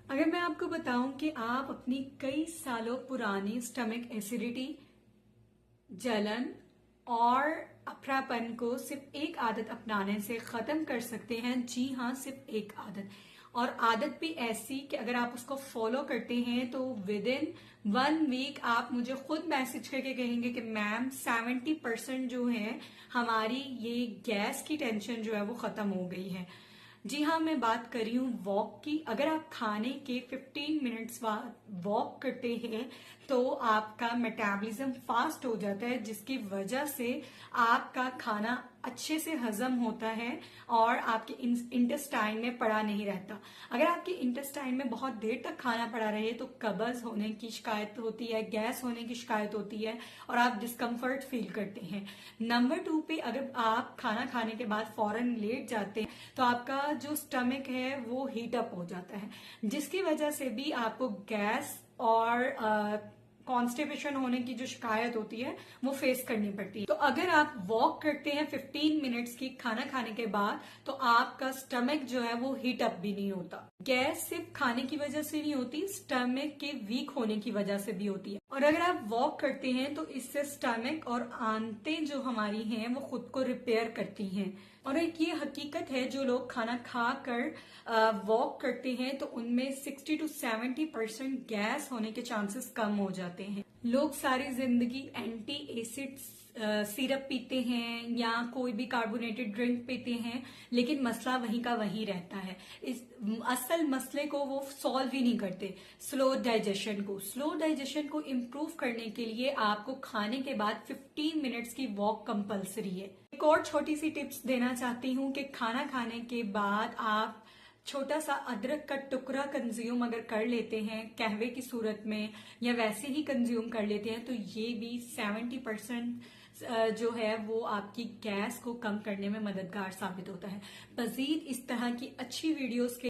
अगर मैं आपको बताऊं कि आप अपनी कई सालों पुरानी स्टमक एसिडिटी, जलन और अफरापन को सिर्फ एक आदत अपनाने से खत्म कर सकते हैं। जी हाँ, सिर्फ एक आदत। और आदत भी ऐसी कि अगर आप उसको फॉलो करते हैं तो विद इन 1 वीक आप मुझे खुद मैसेज करके कहेंगे कि मैम 70% जो है हमारी ये गैस की टेंशन जो है वो खत्म हो गई है। जी हाँ, मैं बात कर रही हूँ वॉक की। अगर आप खाने के 15 मिनट्स बाद वॉक करते हैं तो आपका मेटाबॉलिज्म फास्ट हो जाता है, जिसकी वजह से आपका खाना अच्छे से हजम होता है और आपके इंटेस्टाइन में पड़ा नहीं रहता। अगर आपके इंटेस्टाइन में बहुत देर तक खाना पड़ा रहे तो कब्ज होने की शिकायत होती है, गैस होने की शिकायत होती है और आप डिस्कम्फर्ट फील करते हैं। नंबर 2 पे अगर आप खाना खाने के बाद फौरन लेट जाते हैं तो आपका जो स्टमक है वो हीट अप हो जाता है, जिसकी वजह से भी आपको गैस और कॉन्स्टिपेशन होने की जो शिकायत होती है वो फेस करनी पड़ती है। तो अगर आप वॉक करते हैं 15 मिनट्स की खाना खाने के बाद तो आपका स्टमक जो है वो हीट अप भी नहीं होता। गैस सिर्फ खाने की वजह से नहीं होती, स्टमक के वीक होने की वजह से भी होती है। और अगर आप वॉक करते हैं तो इससे स्टमक और आंतें जो हमारी हैं वो खुद को रिपेयर करती हैं। और एक ये हकीकत है, जो लोग खाना खाकर वॉक करते हैं तो उनमें 60 to 70% गैस होने के चांसेस कम हो जाते हैं। लोग सारी जिंदगी एंटी एसिड सिरप पीते हैं या कोई भी कार्बोनेटेड ड्रिंक पीते हैं, लेकिन मसला वहीं का वहीं रहता है। इस असल मसले को वो सॉल्व ही नहीं करते। स्लो डाइजेशन को इम्प्रूव करने के लिए आपको खाने के बाद 15 मिनट्स की वॉक कंपलसरी है। एक और छोटी सी टिप्स देना चाहती हूँ कि खाना खाने के बाद आप छोटा सा अदरक का टुकड़ा कंज्यूम अगर कर लेते हैं कहवे की सूरत में या वैसे ही कंज्यूम कर लेते हैं तो ये भी 70% जो है वो आपकी गैस को कम करने में मददगार साबित होता है। मजीद इस तरह की अच्छी वीडियोस के